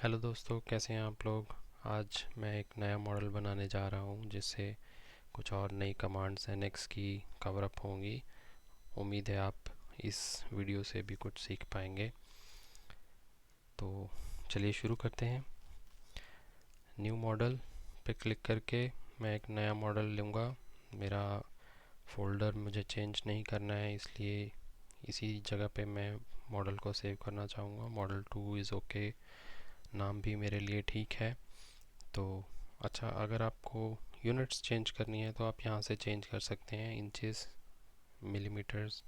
Hello दोस्तों, कैसे हैं आप लोग। आज मैं एक नया मॉडल बनाने जा रहा हूं जिससे कुछ और नई कमांड्स एनएक्स की कवर अप होंगी। उम्मीद है आप इस वीडियो से भी कुछ सीख पाएंगे। तो चलिए शुरू करते हैं। न्यू मॉडल पे क्लिक करके मैं एक नया मॉडल लूँगा। मेरा फोल्डर मुझे चेंज नहीं करना है, इसलिए इसी जगह पे मैं मॉडल को सेव करना चाहूँगा। मॉडल 2 इज़ ओके, नाम भी मेरे लिए ठीक है। तो अच्छा, अगर आपको यूनिट्स चेंज करनी है तो आप यहाँ से चेंज कर सकते हैं, इंचेस, मिलीमीटर्स,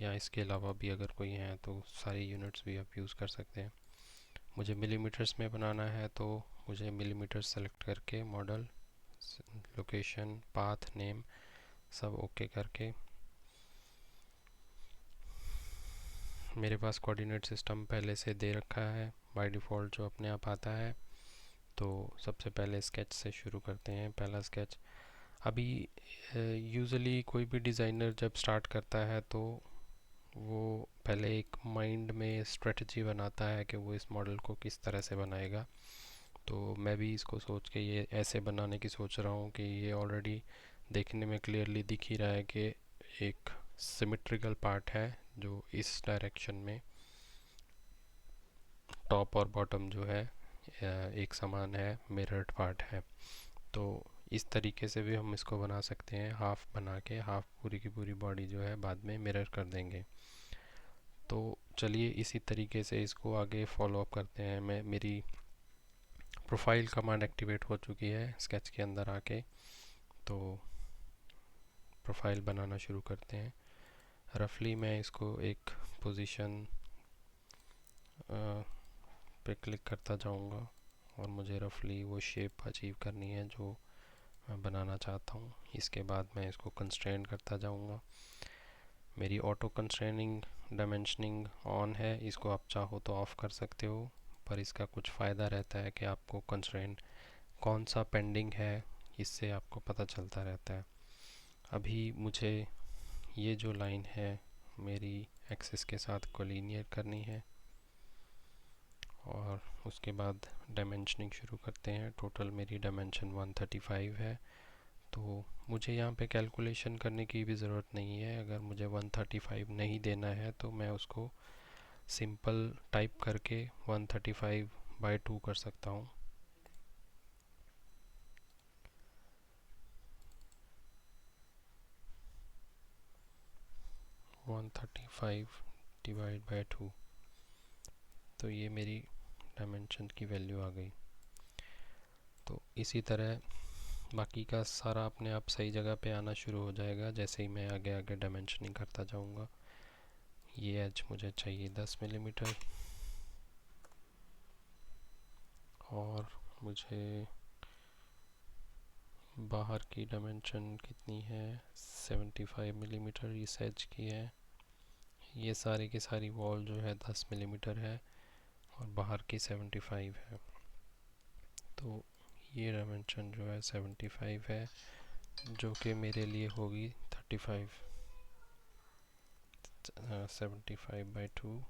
या इसके अलावा भी अगर कोई है तो सारी यूनिट्स भी आप यूज़ कर सकते हैं। मुझे मिलीमीटर्स में बनाना है तो मुझे मिलीमीटर सेलेक्ट करके मॉडल, लोकेशन, पाथ, नेम सब ओके करके, मेरे पास कोऑर्डिनेट सिस्टम पहले से दे रखा है बाय डिफ़ॉल्ट जो अपने आप आता है। तो सबसे पहले स्केच से शुरू करते हैं। पहला स्केच, अभी यूजुअली कोई भी डिज़ाइनर जब स्टार्ट करता है तो वो पहले एक माइंड में स्ट्रेटजी बनाता है कि वो इस मॉडल को किस तरह से बनाएगा। तो मैं भी इसको सोच के ये ऐसे बनाने की सोच रहा हूँ कि ये ऑलरेडी देखने में क्लियरली दिख ही रहा है कि एक सिमेट्रिकल पार्ट है जो इस डायरेक्शन में टॉप और बॉटम जो है एक समान है, मिरर्ड पार्ट है। तो इस तरीके से भी हम इसको बना सकते हैं, हाफ बना के हाफ पूरी की पूरी बॉडी जो है बाद में मिरर कर देंगे। तो चलिए इसी तरीके से इसको आगे फॉलो अप करते हैं। मेरी प्रोफाइल कमांड एक्टिवेट हो चुकी है स्केच के अंदर आके। तो प्रोफाइल बनाना शुरू करते हैं। रफली मैं इसको एक पोजीशन पे क्लिक करता जाऊंगा और मुझे रफली वो शेप अचीव करनी है जो मैं बनाना चाहता हूँ। इसके बाद मैं इसको कंस्ट्रेन करता जाऊंगा। मेरी ऑटो कंस्ट्रेनिंग डायमेंशनिंग ऑन है, इसको आप चाहो तो ऑफ़ कर सकते हो, पर इसका कुछ फ़ायदा रहता है कि आपको कंस्ट्रेन कौन सा पेंडिंग है इससे आपको पता चलता रहता है। अभी मुझे ये जो लाइन है मेरी एक्सिस के साथ कोलिनियर करनी है और उसके बाद डायमेंशनिंग शुरू करते हैं। टोटल मेरी डायमेंशन 135 है। तो मुझे यहाँ पे कैलकुलेशन करने की भी ज़रूरत नहीं है। अगर मुझे 135 नहीं देना है तो मैं उसको सिंपल टाइप करके 135/2 कर सकता हूँ। One thirty five divide by 2, तो ये मेरी डायमेंशन की वैल्यू आ गई। तो इसी तरह बाकी का सारा अपने आप सही जगह पे आना शुरू हो जाएगा जैसे ही मैं आगे आगे डायमेंशनिंग करता जाऊंगा। ये एज मुझे चाहिए 10 मिलीमीटर और मुझे बाहर की डायमेंशन कितनी है, 75 मिलीमीटर इस एज की है। ये सारी की सारी वॉल जो है 10 मिलीमीटर है और बाहर की 75 है। तो ये डायमेंशन जो है 75 है, जो कि मेरे लिए होगी 35, 75/2।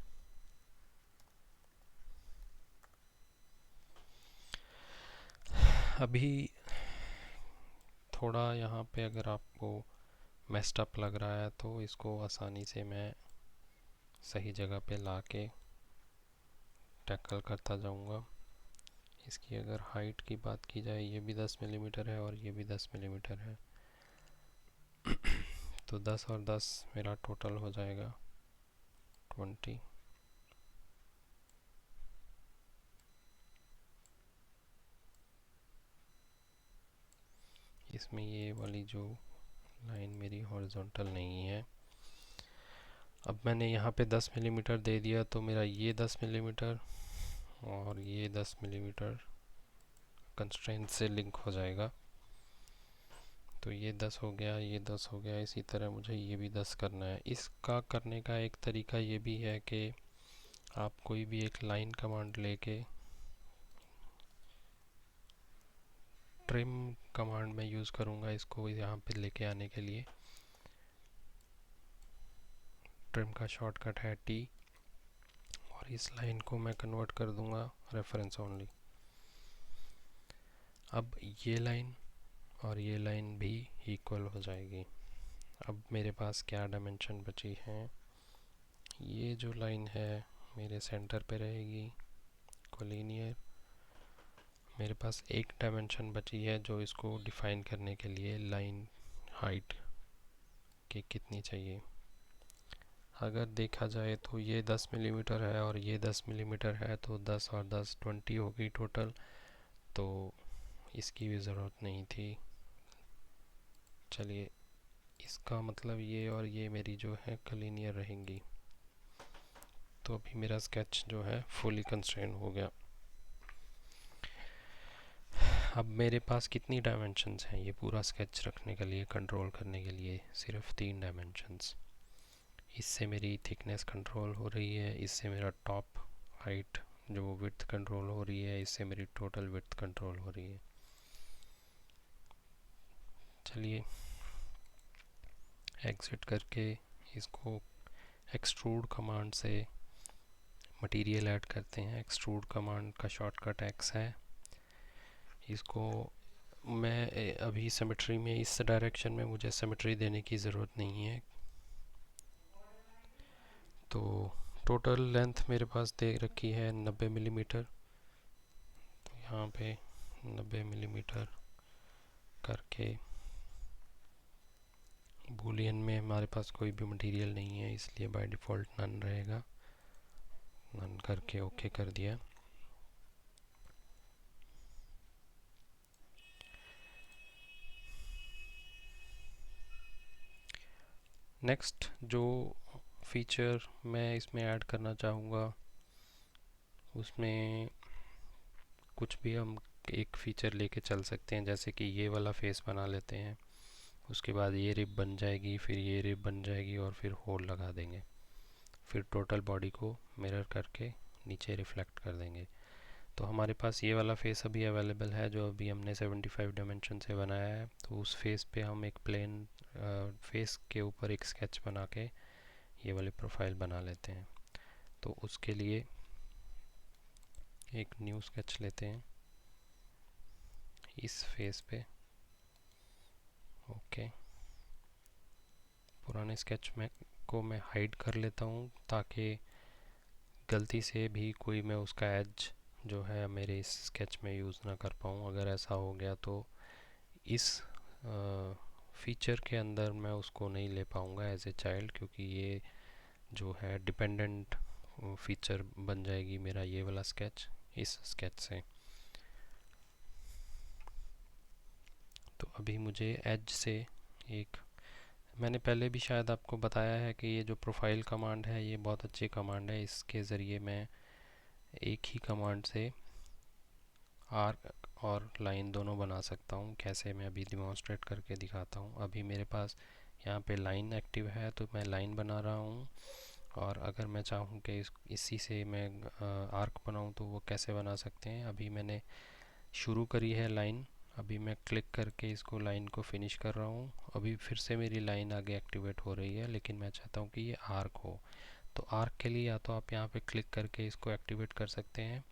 अभी थोड़ा यहाँ पे अगर आपको मेस्ड अप लग रहा है तो इसको आसानी से मैं सही जगह पे ला के टैकल करता जाऊँगा। इसकी अगर हाइट की बात की जाए, ये भी 10 मिलीमीटर है और ये भी 10 मिलीमीटर है। तो 10 और 10 मेरा टोटल हो जाएगा 20। इसमें ये वाली जो लाइन मेरी हॉरिजॉन्टल नहीं है। अब मैंने यहाँ पे 10 मिलीमीटर दे दिया तो मेरा ये 10 मिलीमीटर और ये 10 मिलीमीटर कंस्ट्रेंट से लिंक हो जाएगा। तो ये 10 हो गया, ये 10 हो गया। इसी तरह मुझे ये भी 10 करना है। इसका करने का एक तरीका ये भी है कि आप कोई भी एक लाइन कमांड लेके, ट्रिम कमांड में यूज़ करूँगा इसको यहाँ पे लेके आने के लिए। ट्रिम का शॉर्टकट है T और और इस लाइन को मैं कन्वर्ट कर दूंगा रेफरेंस ओनली। अब ये लाइन और ये लाइन भी इक्वल हो जाएगी। अब मेरे पास क्या डायमेंशन बची है, ये जो लाइन है मेरे सेंटर पे रहेगी कोलिनियर। मेरे पास एक डायमेंशन बची है जो इसको डिफाइन करने के लिए लाइन हाइट की कितनी चाहिए। अगर देखा जाए तो ये 10 मिलीमीटर है और ये 10 मिलीमीटर है, तो 10 और 10 20 होगी टोटल, तो इसकी भी ज़रूरत नहीं थी। चलिए, इसका मतलब ये और ये मेरी जो है कोलिनियर रहेंगी। तो अभी मेरा स्केच जो है फुली कंस्ट्रेन हो गया। अब मेरे पास कितनी डायमेंशंस हैं ये पूरा स्केच रखने के लिए, कंट्रोल करने के लिए? सिर्फ 3 डायमेंशंस। इससे मेरी थिकनेस कंट्रोल हो रही है, इससे मेरा टॉप हाइट जो विड्थ कंट्रोल हो रही है, इससे मेरी टोटल विड्थ कंट्रोल हो रही है। चलिए एग्जिट करके इसको एक्सट्रूड कमांड से मटेरियल ऐड करते हैं। एक्सट्रूड कमांड का शॉर्टकट एक्स है। इसको मैं अभी सिमेट्री में, इस डायरेक्शन में मुझे सिमेट्री देने की ज़रूरत नहीं है। तो टोटल लेंथ मेरे पास दे रखी है 90 मिलीमीटर। तो यहाँ पे 90 मिलीमीटर करके, बूलियन में हमारे पास कोई भी मटेरियल नहीं है इसलिए बाय डिफ़ॉल्ट नन रहेगा। नन करके ओके कर दिया। नेक्स्ट जो फीचर मैं इसमें ऐड करना चाहूँगा, उसमें कुछ भी हम एक फ़ीचर लेके चल सकते हैं। जैसे कि ये वाला फेस बना लेते हैं, उसके बाद ये रिब बन जाएगी, फिर ये रिब बन जाएगी और फिर होल लगा देंगे। फिर टोटल बॉडी को मिरर करके नीचे रिफ्लेक्ट कर देंगे। तो हमारे पास ये वाला फेस अभी अवेलेबल है जो अभी हमने 75 डायमेंशन से बनाया है। तो उस फेस पे हम एक प्लेन फेस के ऊपर एक स्केच बना के ये वाली प्रोफाइल बना लेते हैं। तो उसके लिए एक न्यू स्केच लेते हैं इस फेस पे। ओके, पुराने स्केच में को मैं हाइड कर लेता हूँ ताकि गलती से भी कोई मैं उसका एज जो है मेरे इस स्केच में यूज़ ना कर पाऊँ। अगर ऐसा हो गया तो इस फीचर के अंदर मैं उसको नहीं ले पाऊँगा एज ए चाइल्ड, क्योंकि ये जो है डिपेंडेंट फीचर बन जाएगी मेरा ये वाला स्केच इस स्केच से। तो अभी मुझे एज से एक, मैंने पहले भी शायद आपको बताया है कि ये जो प्रोफाइल कमांड है ये बहुत अच्छी कमांड है। इसके ज़रिए मैं एक ही कमांड से आर्क और लाइन दोनों बना सकता हूँ। कैसे, मैं अभी डिमॉन्स्ट्रेट करके दिखाता हूँ। अभी मेरे पास यहाँ पे लाइन एक्टिव है तो मैं लाइन बना रहा हूँ, और अगर मैं चाहूँ कि इसी से मैं आर्क बनाऊँ तो वो कैसे बना सकते हैं। अभी मैंने शुरू करी है लाइन, अभी मैं क्लिक करके इसको लाइन को फिनिश कर रहा हूँ। अभी फिर से मेरी लाइन आगे एक्टिवेट हो रही है, लेकिन मैं चाहता हूँ कि ये आर्क हो। तो आर्क के लिए या तो आप यहाँ पे क्लिक करके इसको एक्टिवेट कर सकते हैं,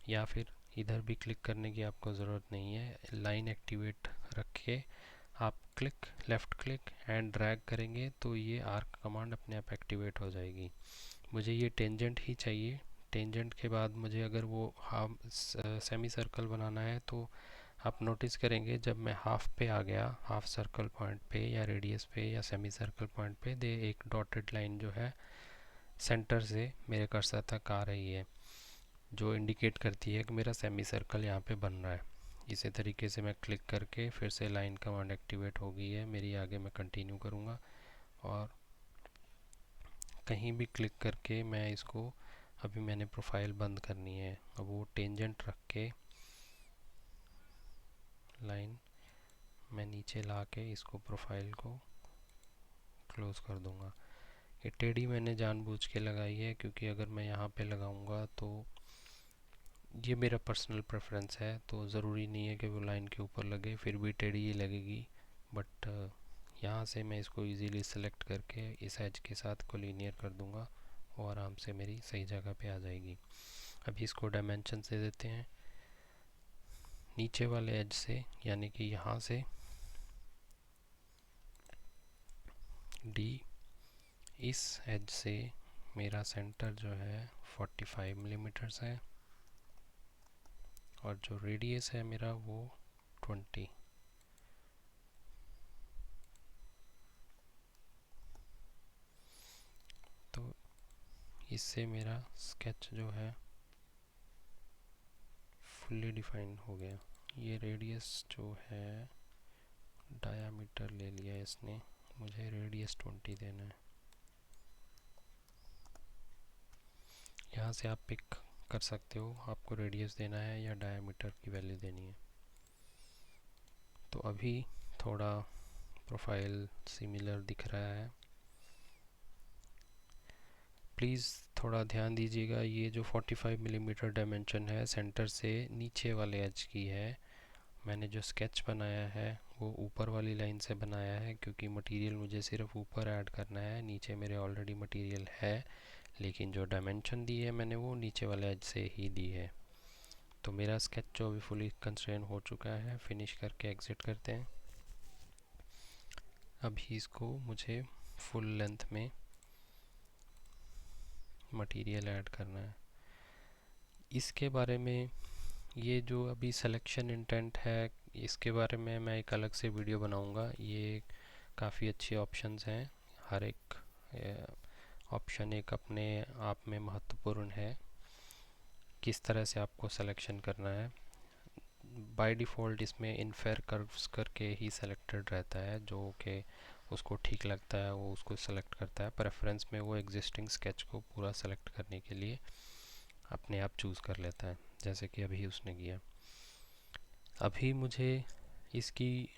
या फिर इधर भी क्लिक करने की आपको ज़रूरत नहीं है। लाइन एक्टिवेट रख के आप click, left click and drag करेंगे तो ये आर्क कमांड अपने आप एक्टिवेट हो जाएगी। मुझे ये टेंजेंट ही चाहिए। टेंजेंट के बाद मुझे अगर वो हाफ सेमी सर्कल बनाना है तो आप नोटिस करेंगे जब मैं हाफ पे आ गया, हाफ सर्कल पॉइंट पे या रेडियस पे या सेमी सर्कल पॉइंट पे, दे एक डॉटेड लाइन जो है सेंटर से मेरे कर्सर तक आ रही है, जो इंडिकेट करती है कि मेरा सेमी सर्कल यहाँ पे बन रहा है। इसी तरीके से मैं क्लिक करके फिर से लाइन कमांड एक्टिवेट हो गई है मेरी। आगे मैं कंटिन्यू करूँगा और कहीं भी क्लिक करके मैं इसको, अभी मैंने प्रोफाइल बंद करनी है, अब वो टेंजेंट रख के लाइन मैं नीचे ला के इसको प्रोफाइल को क्लोज़ कर दूँगा। ये टेढ़ी मैंने जानबूझ के लगाई है क्योंकि अगर मैं यहाँ पे लगाऊँगा तो ये मेरा पर्सनल प्रेफरेंस है, तो ज़रूरी नहीं है कि वो लाइन के ऊपर लगे, फिर भी टेढ़ी ही लगेगी। बट यहाँ से मैं इसको इजीली सेलेक्ट करके इस एज के साथ को लीनियर कर दूँगा वो आराम से मेरी सही जगह पे आ जाएगी। अभी इसको डायमेंशन से देते हैं नीचे वाले एज से, यानी कि यहाँ से डी, इस एज से मेरा सेंटर जो है 45 मिलीमीटर्स है और जो रेडियस है मेरा वो 20। तो इससे मेरा स्केच जो है फुल्ली डिफाइंड हो गया। ये रेडियस जो है डायामीटर ले लिया इसने, मुझे रेडियस 20 देना है। यहाँ से आप पिक कर सकते हो आपको रेडियस देना है या डायामीटर की वैल्यू देनी है। तो अभी थोड़ा प्रोफाइल सिमिलर दिख रहा है। प्लीज़ थोड़ा ध्यान दीजिएगा, ये जो 45 मिलीमीटर डायमेंशन है सेंटर से नीचे वाले एज की है। मैंने जो स्केच बनाया है वो ऊपर वाली लाइन से बनाया है, क्योंकि मटेरियल मुझे सिर्फ ऊपर ऐड करना है, नीचे मेरे ऑलरेडी मटेरियल है, लेकिन जो डायमेंशन दी है मैंने वो नीचे वाले एज से ही दी है। तो मेरा स्केच जो अभी फुली कंस्ट्रेन हो चुका है, फिनिश करके एग्ज़िट करते हैं। अभी इसको मुझे फुल लेंथ में मटेरियल ऐड करना है। इसके बारे में, ये जो अभी सिलेक्शन इंटेंट है, इसके बारे में मैं एक अलग से वीडियो बनाऊंगा। ये काफ़ी अच्छे ऑप्शंस हैं, हर एक ऑप्शन एक अपने आप में महत्वपूर्ण है, किस तरह से आपको सिलेक्शन करना है। बाय डिफ़ॉल्ट इसमें इनफेयर कर्व्स करके ही सेलेक्टेड रहता है, जो कि उसको ठीक लगता है वो उसको सेलेक्ट करता है। प्रेफरेंस में वो एग्जिस्टिंग स्केच को पूरा सेलेक्ट करने के लिए अपने आप चूज़ कर लेता है, जैसे कि अभी उसने किया। अभी मुझे इसकी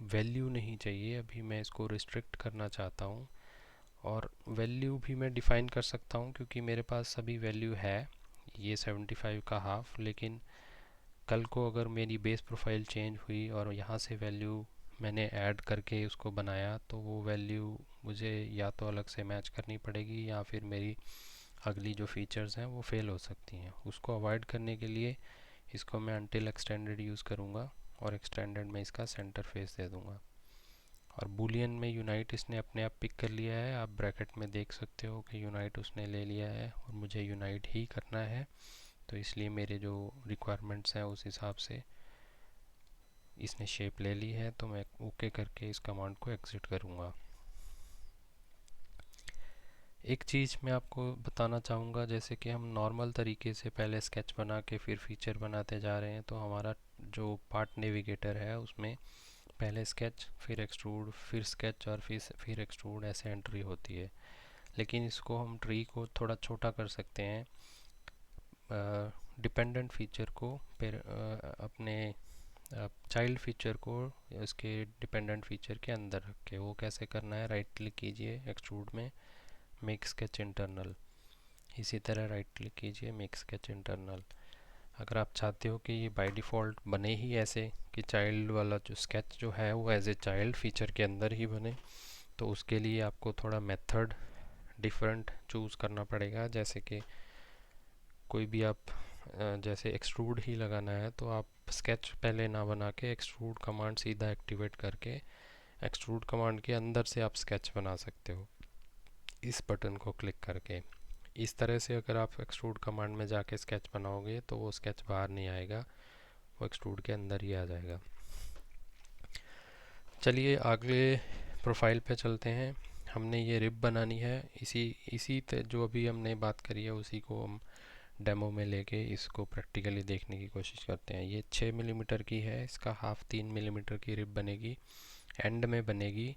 वैल्यू नहीं चाहिए, अभी मैं इसको रिस्ट्रिक्ट करना चाहता हूँ। और वैल्यू भी मैं डिफ़ाइन कर सकता हूँ, क्योंकि मेरे पास अभी वैल्यू है ये 75 का हाफ, लेकिन कल को अगर मेरी बेस प्रोफाइल चेंज हुई और यहाँ से वैल्यू मैंने ऐड करके उसको बनाया, तो वो वैल्यू मुझे या तो अलग से मैच करनी पड़ेगी या फिर मेरी अगली जो फीचर्स हैं वो फेल हो सकती हैं। उसको अवॉइड करने के लिए इसको मैं अनटिल एक्सटेंडेड यूज़ करूँगा और एक्सटेंडेड में इसका सेंटर फेस दे दूँगा। और बूलियन में यूनाइट इसने अपने आप पिक कर लिया है, आप ब्रैकेट में देख सकते हो कि यूनाइट उसने ले लिया है और मुझे यूनाइट ही करना है। तो इसलिए मेरे जो रिक्वायरमेंट्स हैं उस हिसाब से इसने शेप ले ली है, तो मैं ओके करके इस कमांड को एग्ज़िट करूँगा। एक चीज़ मैं आपको बताना चाहूँगा, जैसे कि हम नॉर्मल तरीके से पहले स्केच बना के फिर फीचर बनाते जा रहे हैं, तो हमारा जो पार्ट नेविगेटर है उसमें पहले स्केच, फिर एक्सट्रूड, फिर स्केच और फिर एक्सट्रूड, ऐसे एंट्री होती है। लेकिन इसको हम ट्री को थोड़ा छोटा कर सकते हैं, डिपेंडेंट फीचर को फिर अपने चाइल्ड फीचर को इसके डिपेंडेंट फीचर के अंदर रख के। वो कैसे करना है, राइट क्लिक कीजिए एक्सट्रूड में, मेक स्केच इंटरनल। इसी तरह राइट क्लिक कीजिए, मेक स्केच इंटरनल। अगर आप चाहते हो कि ये बाय डिफ़ॉल्ट बने ही ऐसे कि चाइल्ड वाला जो स्केच जो है वो एज ए चाइल्ड फीचर के अंदर ही बने, तो उसके लिए आपको थोड़ा मेथड डिफरेंट चूज़ करना पड़ेगा। जैसे कि कोई भी आप जैसे एक्सट्रूड ही लगाना है, तो आप स्केच पहले ना बना के एक्सट्रूड कमांड सीधा एक्टिवेट करके एक्सट्रूड कमांड के अंदर से आप स्केच बना सकते हो इस बटन को क्लिक करके। इस तरह से अगर आप एक्सट्रूड कमांड में जाके स्केच बनाओगे तो वो स्केच बाहर नहीं आएगा, वो एक्सट्रूड के अंदर ही आ जाएगा। चलिए आगे प्रोफाइल पे चलते हैं। हमने ये रिब बनानी है, इसी जो अभी हमने बात करी है उसी को हम डेमो में लेके इसको प्रैक्टिकली देखने की कोशिश करते हैं। ये 6 मिलीमीटर की है, इसका हाफ 3 मिलीमीटर की रिब बनेगी, एंड में बनेगी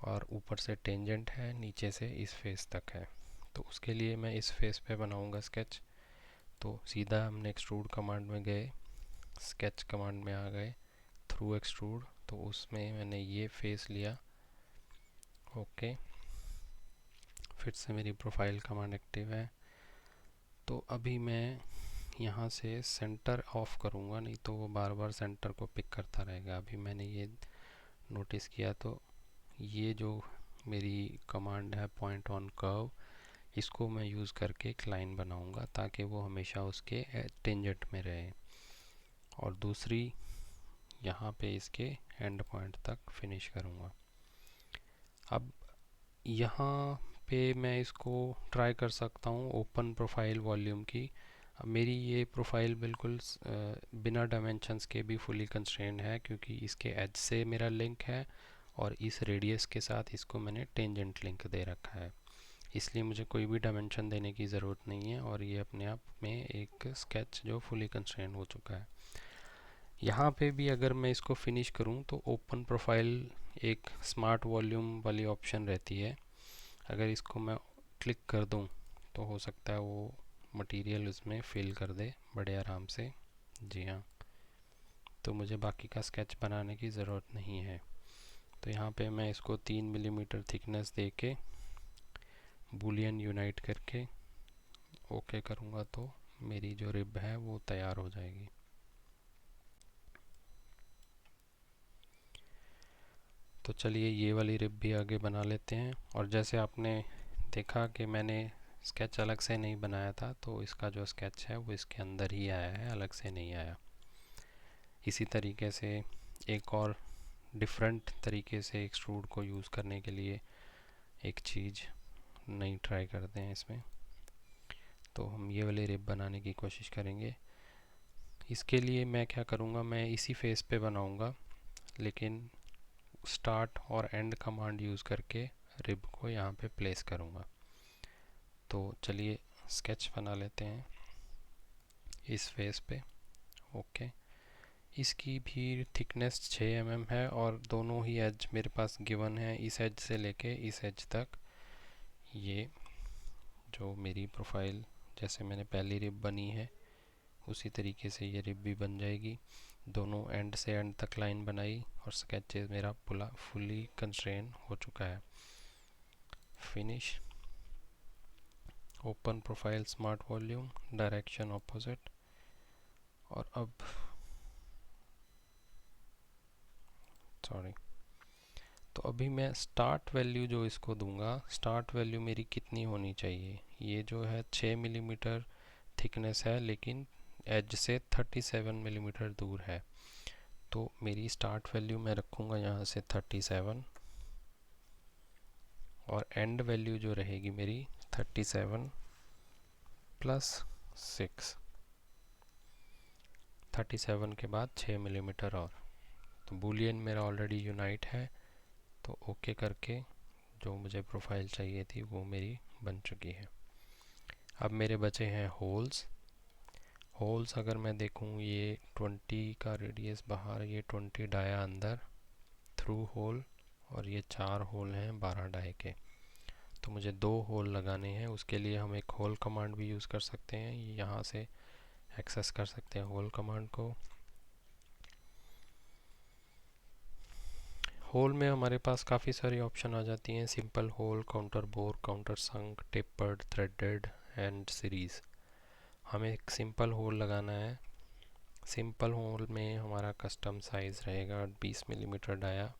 और ऊपर से टेंजेंट है, नीचे से इस फेस तक है। तो उसके लिए मैं इस फेस पे बनाऊंगा स्केच। तो सीधा हमने एक्सट्रूड कमांड में गए, स्केच कमांड में आ गए, थ्रू एक्सट्रूड, तो उसमें मैंने ये फेस लिया। ओके, फिर से मेरी प्रोफाइल कमांड एक्टिव है। तो अभी मैं यहाँ से सेंटर ऑफ करूँगा, नहीं तो वो बार बार सेंटर को पिक करता रहेगा। अभी मैंने ये नोटिस किया, तो ये जो मेरी कमांड है पॉइंट ऑन कर्व, इसको मैं यूज़ करके एक लाइन बनाऊंगा ताकि वो हमेशा उसके टेंजेंट में रहे, और दूसरी यहाँ पे इसके एंड पॉइंट तक फिनिश करूँगा। अब यहाँ पे मैं इसको ट्राई कर सकता हूँ ओपन प्रोफाइल वॉल्यूम की। अब मेरी ये प्रोफाइल बिल्कुल बिना डायमेंशंस के भी फुली कंस्ट्रेंड है, क्योंकि इसके एज से मेरा लिंक है और इस रेडियस के साथ इसको मैंने टेंजेंट लिंक दे रखा है, इसलिए मुझे कोई भी डायमेंशन देने की ज़रूरत नहीं है और ये अपने आप में एक स्केच जो फुली कंस्ट्रेंड हो चुका है। यहाँ पे भी अगर मैं इसको फिनिश करूँ तो ओपन प्रोफाइल एक स्मार्ट वॉल्यूम वाली ऑप्शन रहती है, अगर इसको मैं क्लिक कर दूँ तो हो सकता है वो मटेरियल उसमें फिल कर दे बड़े आराम से। जी हाँ, तो मुझे बाकी का स्केच बनाने की ज़रूरत नहीं है। तो यहाँ पे मैं इसको 3 मिलीमीटर थिकनेस दे के बूलियन यूनाइट करके ओके करूँगा तो मेरी जो रिब है वो तैयार हो जाएगी। तो चलिए ये वाली रिब भी आगे बना लेते हैं। और जैसे आपने देखा कि मैंने स्केच अलग से नहीं बनाया था, तो इसका जो स्केच है वो इसके अंदर ही आया है, अलग से नहीं आया। इसी तरीके से एक और डिफरेंट तरीके से एक्सट्रूड को यूज़ करने के लिए एक चीज़ नई ट्राई करते हैं इसमें। तो हम ये वाली रिब बनाने की कोशिश करेंगे। इसके लिए मैं क्या करूँगा, मैं इसी फेस पे बनाऊँगा, लेकिन स्टार्ट और एंड कमांड यूज़ करके रिब को यहाँ पे प्लेस करूँगा। तो चलिए स्केच बना लेते हैं इस फेस पे। ओके, इसकी भी थिकनेस 6 mm है और दोनों ही एज मेरे पास गिवन है, इस एज से लेके इस एज तक। ये जो मेरी प्रोफाइल जैसे मैंने पहली रिब बनी है उसी तरीके से ये रिब भी बन जाएगी। दोनों एंड से एंड तक लाइन बनाई और स्केच मेरा पूरा फुली कंस्ट्रेन हो चुका है। Finish, open profile, smart volume, direction opposite. और अब सॉरी, तो अभी मैं स्टार्ट वैल्यू जो इसको दूंगा, स्टार्ट वैल्यू मेरी कितनी होनी चाहिए, ये जो है 6 मिलीमीटर थिकनेस है लेकिन एज से 37 मिलीमीटर दूर है। तो मेरी स्टार्ट वैल्यू मैं रखूँगा यहाँ से 37 और एंड वैल्यू जो रहेगी मेरी 37 प्लस 6, 37 के बाद 6 मिलीमीटर और। तो बूलियन मेरा ऑलरेडी यूनाइट है, तो ओके करके जो मुझे प्रोफाइल चाहिए थी वो मेरी बन चुकी है। अब मेरे बचे हैं होल्स। होल्स अगर मैं देखूं, ये 20 का रेडियस बाहर, ये 20 डाया अंदर थ्रू होल, और ये 4 होल हैं 12 डाई के। तो मुझे 2 होल लगाने हैं, उसके लिए हम एक होल कमांड भी यूज़ कर सकते हैं, यहाँ से एक्सेस कर सकते हैं होल कमांड को। होल में हमारे पास काफ़ी सारी ऑप्शन आ जाती हैं, simple hole, counterbore, countersunk, tapered, threaded and series. हमें एक सिंपल होल लगाना है। सिंपल होल में हमारा कस्टम साइज़ रहेगा 20 मिलीमीटर डाया।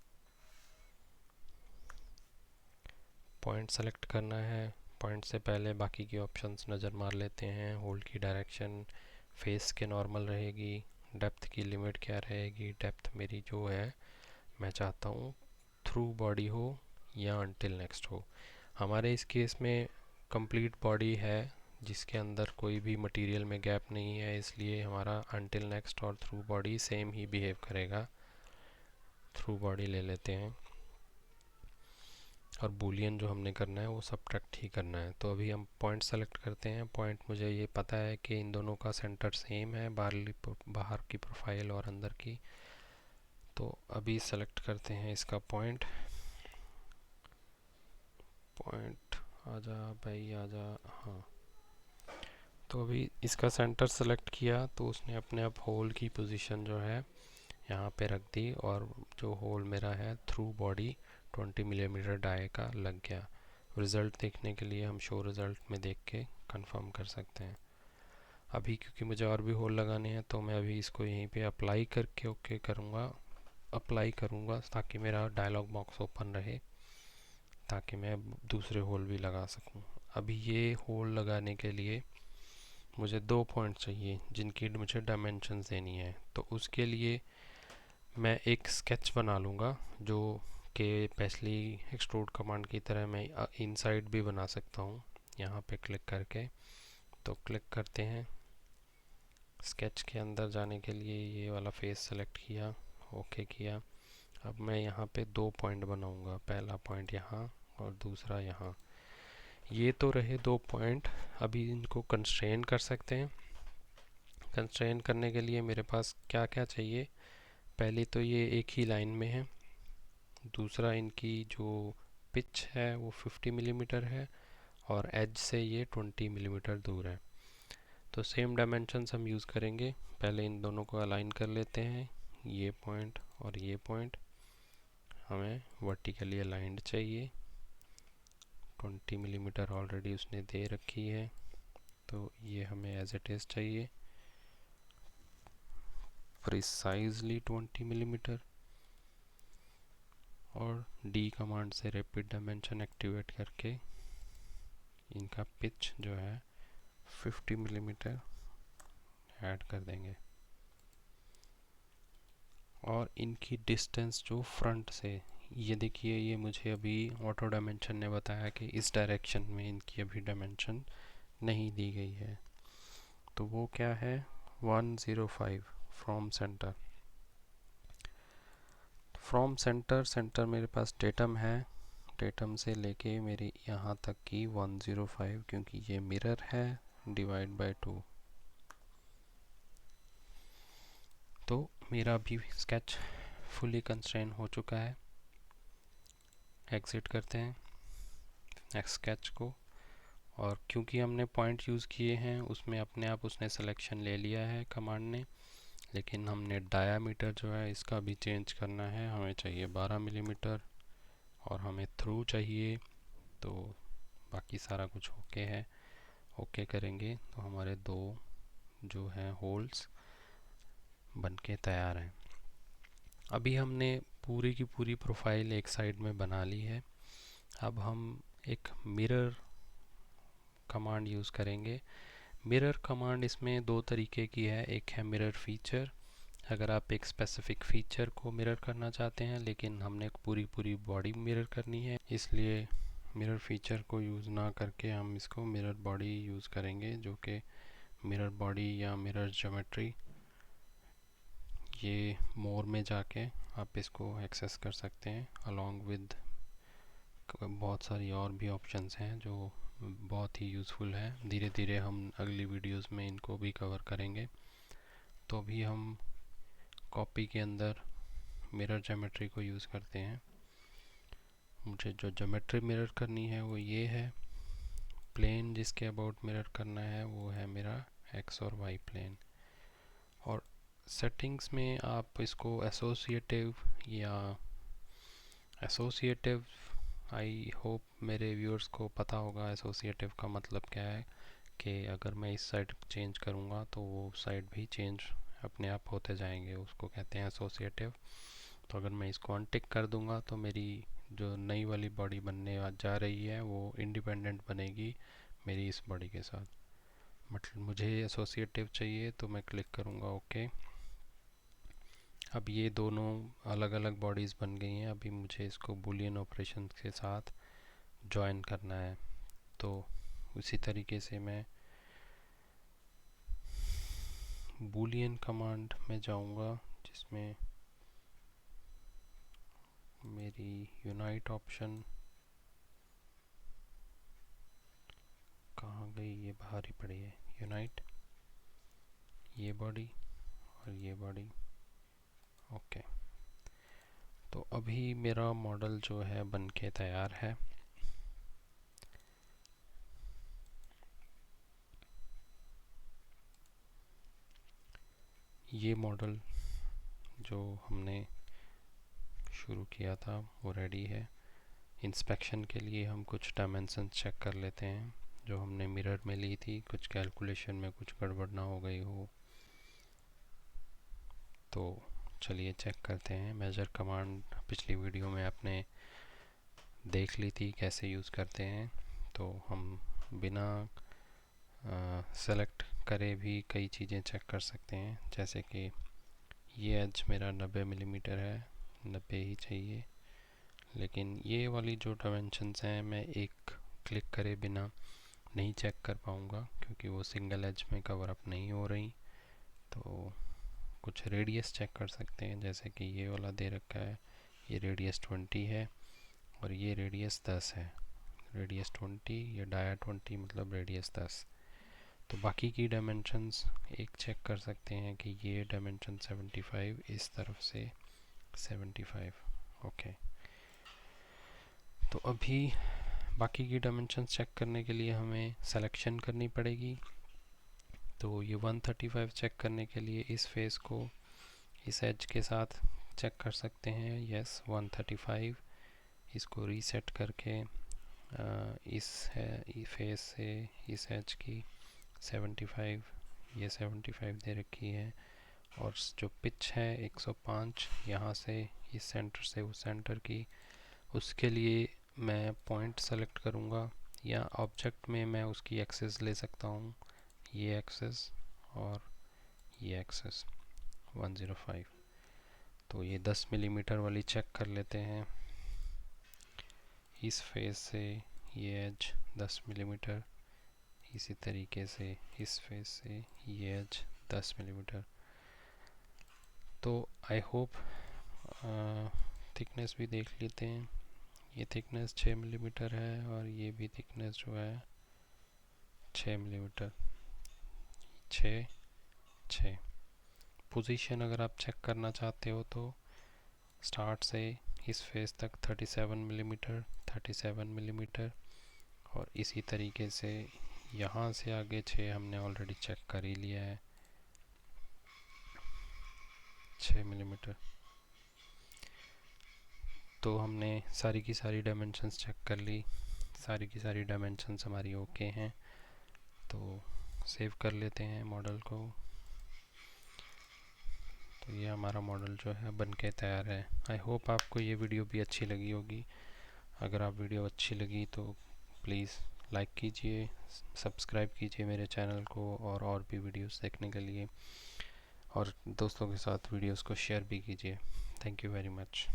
पॉइंट सेलेक्ट करना है, पॉइंट से पहले बाकी की ऑप्शंस नज़र मार लेते हैं। होल की डायरेक्शन फेस के नॉर्मल रहेगी। डेप्थ की लिमिट क्या रहेगी, डेप्थ मेरी जो है मैं चाहता हूँ थ्रू बॉडी हो या अनटिल नेक्स्ट हो। हमारे इस केस में कंप्लीट बॉडी है जिसके अंदर कोई भी मटेरियल में गैप नहीं है, इसलिए हमारा अनटिल नेक्स्ट और थ्रू बॉडी सेम ही बिहेव करेगा। थ्रू बॉडी ले लेते हैं और बूलियन जो हमने करना है वो सब्ट्रैक्ट ही करना है। तो अभी हम पॉइंट सेलेक्ट करते हैं। पॉइंट मुझे ये पता है कि इन दोनों का सेंटर सेम है, बाहर की प्रोफाइल और अंदर की। तो अभी सेलेक्ट करते हैं इसका पॉइंट। पॉइंट आजा भाई आजा, हाँ। तो अभी इसका सेंटर सेलेक्ट किया तो उसने अपने आप होल की पोजीशन जो है यहाँ पे रख दी, और जो होल मेरा है थ्रू बॉडी 20 मिलीमीटर डाई का लग गया। रिज़ल्ट देखने के लिए हम शो रिज़ल्ट में देख के कंफर्म कर सकते हैं। अभी क्योंकि मुझे और भी होल लगाने हैं तो मैं अभी इसको यहीं पे अप्लाई करके ओके करूँगा, अप्लाई करूँगा ताकि मेरा डायलॉग बॉक्स ओपन रहे, ताकि मैं दूसरे होल भी लगा सकूँ। अभी ये होल लगाने के लिए मुझे 2 पॉइंट चाहिए जिनकी मुझे डायमेंशंस देनी है। तो उसके लिए मैं एक स्केच बना लूँगा जो कि पहली एक्सट्रूड कमांड की तरह मैं इनसाइड भी बना सकता हूँ। यहाँ पे क्लिक करके तो क्लिक करते हैं, स्केच के अंदर जाने के लिए ये वाला फेस सेलेक्ट किया, ओके किया। अब मैं यहाँ पे 2 पॉइंट बनाऊँगा, पहला पॉइंट यहाँ और दूसरा यहाँ। ये तो रहे 2 पॉइंट। अभी इनको कंस्ट्रेन कर सकते हैं। कंस्ट्रेन करने के लिए मेरे पास क्या क्या चाहिए, पहले तो ये एक ही लाइन में है, दूसरा इनकी जो पिच है वो 50 मिलीमीटर है और एज से ये 20 मिलीमीटर दूर है। तो सेम डायमेंशंस हम यूज़ करेंगे। पहले इन दोनों को अलाइन कर लेते हैं, ये पॉइंट और ये पॉइंट हमें वर्टिकली अलाइंड चाहिए। 20 मिलीमीटर ऑलरेडी उसने दे रखी है, तो ये हमें एज इट इज़ चाहिए प्रिसाइजली 20 मिलीमीटर। और डी कमांड से रैपिड डायमेंशन एक्टिवेट करके इनका पिच जो है 50 मिलीमीटर ऐड कर देंगे। और इनकी डिस्टेंस जो फ्रंट से, ये देखिए ये मुझे अभी ऑटो डायमेंशन ने बताया कि इस डायरेक्शन में इनकी अभी डायमेंशन नहीं दी गई है। तो वो क्या है, 105 from centre. From centre, centre मेरे पास डेटम है, डेटम से लेके मेरी यहाँ तक की 105, क्योंकि ये मिरर है, डिवाइड बाय 2। तो मेरा भी स्केच फुली कंस्ट्रेन हो चुका है। एग्जिट करते हैं नेक्स्ट स्केच को। और क्योंकि हमने पॉइंट यूज़ किए हैं उसमें अपने आप उसने सिलेक्शन ले लिया है कमांड ने, लेकिन हमने डायामीटर जो है इसका भी चेंज करना है। हमें चाहिए 12 मिलीमीटर और हमें थ्रू चाहिए, तो बाकी सारा कुछ ओके है। ओके करेंगे तो हमारे 2 जो हैं होल्स बन के तैयार हैं। अभी हमने पूरी की पूरी प्रोफाइल एक साइड में बना ली है। अब हम एक मिरर कमांड यूज़ करेंगे। मिरर कमांड इसमें 2 तरीके की है। एक है मिरर फीचर, अगर आप एक स्पेसिफिक फीचर को मिरर करना चाहते हैं, लेकिन हमने पूरी पूरी बॉडी मिरर करनी है, इसलिए मिरर फीचर को यूज़ ना करके हम इसको मिरर बॉडी यूज़ करेंगे, जो कि मिरर बॉडी या मिरर ज्योमेट्री, ये मोर में जाके आप इसको एक्सेस कर सकते हैं। अलॉन्ग विद बहुत सारी और भी ऑप्शंस हैं जो बहुत ही यूज़फुल है। धीरे धीरे हम अगली वीडियोस में इनको भी कवर करेंगे। तो अभी हम कॉपी के अंदर मिरर ज्योमेट्री को यूज़ करते हैं। मुझे जो ज्योमेट्री मिरर करनी है वो ये है। प्लेन जिसके अबाउट मिरर करना है वो है मेरा एक्स और वाई प्लेन। और सेटिंग्स में आप इसको एसोसिएटिव या एसोसिएटिव, आई होप मेरे व्यूअर्स को पता होगा एसोसिएटिव का मतलब क्या है, कि अगर मैं इस साइड चेंज करूँगा तो वो साइड भी चेंज अपने आप होते जाएंगे, उसको कहते हैं एसोसिएटिव। तो अगर मैं इसको अनटिक कर दूँगा तो मेरी जो नई वाली बॉडी बनने जा रही है वो इंडिपेंडेंट बनेगी मेरी इस बॉडी के साथ। मतलब मुझे एसोसिएटिव चाहिए तो मैं क्लिक करूँगा ओके। अब ये दोनों अलग अलग बॉडीज़ बन गई हैं। अभी मुझे इसको बूलियन ऑपरेशन के साथ जॉइन करना है। तो उसी तरीके से मैं बूलियन कमांड में जाऊंगा, जिसमें मेरी यूनाइट ऑप्शन कहाँ गई, ये बाहर ही पड़ी है। यूनाइट ये बॉडी और ये बॉडी, ओके। तो अभी मेरा मॉडल जो है बन के तैयार है। ये मॉडल जो हमने शुरू किया था वो रेडी है। इंस्पेक्शन के लिए हम कुछ डायमेंशन चेक कर लेते हैं जो हमने मिरर में ली थी, कुछ कैलकुलेशन में कुछ गड़बड़ ना हो गई हो। तो चलिए चेक करते हैं। मेजर कमांड पिछली वीडियो में आपने देख ली थी कैसे यूज़ करते हैं, तो हम बिना सेलेक्ट करे भी कई चीज़ें चेक कर सकते हैं। जैसे कि ये एज मेरा 90 मिलीमीटर है, 90 ही चाहिए, लेकिन ये वाली जो डायमेंशंस हैं मैं एक क्लिक करे बिना नहीं चेक कर पाऊँगा क्योंकि वो सिंगल एज में कवर अप नहीं हो रही। तो कुछ रेडियस चेक कर सकते हैं, जैसे कि ये वाला दे रखा है, ये रेडियस 20 है और ये रेडियस 10 है। रेडियस 20 या डाया 20 मतलब रेडियस 10। तो बाकी की डायमेंशंस एक चेक कर सकते हैं कि ये डायमेंशन 75, इस तरफ से 75। ओके, तो अभी बाकी की डायमेंशंस चेक करने के लिए हमें सिलेक्शन करनी पड़ेगी। तो ये 135 चेक करने के लिए इस फेस को इस एज के साथ चेक कर सकते हैं। यस 135, इसको रीसेट करके इस फेस से इस एज की 75, ये 75 दे रखी है। और जो पिच है 105, यहाँ से इस सेंटर से उस सेंटर की, उसके लिए मैं पॉइंट सेलेक्ट करूँगा या ऑब्जेक्ट में मैं उसकी एक्सेस ले सकता हूँ, ये एक्सेस और ये एक्सेस 105। तो ये 10 मिलीमीटर वाली चेक कर लेते हैं। इस फेस से ये एज 10 मिलीमीटर, इसी तरीके से इस फेस से ये एज 10 मिलीमीटर। तो आई होप थिकनेस भी देख लेते हैं। ये थिकनेस 6 मिलीमीटर है और ये भी थिकनेस जो है 6 मिलीमीटर, 6 6। पोजीशन अगर आप चेक करना चाहते हो तो स्टार्ट से इस फेस तक 37 मिलीमीटर, 37 मिलीमीटर, और इसी तरीके से यहाँ से आगे 6 हमने ऑलरेडी चेक कर ही लिया है, 6 मिलीमीटर। तो हमने सारी की सारी डायमेंशंस चेक कर ली, सारी की सारी डायमेंशंस हमारी ओके हैं। तो सेव कर लेते हैं मॉडल को। तो ये हमारा मॉडल जो है बन के तैयार है। आई होप आपको ये वीडियो भी अच्छी लगी होगी। अगर आप वीडियो अच्छी लगी तो प्लीज़ लाइक कीजिए, सब्सक्राइब कीजिए मेरे चैनल को और भी वीडियोस देखने के लिए, और दोस्तों के साथ वीडियोस को शेयर भी कीजिए। Thank you very much.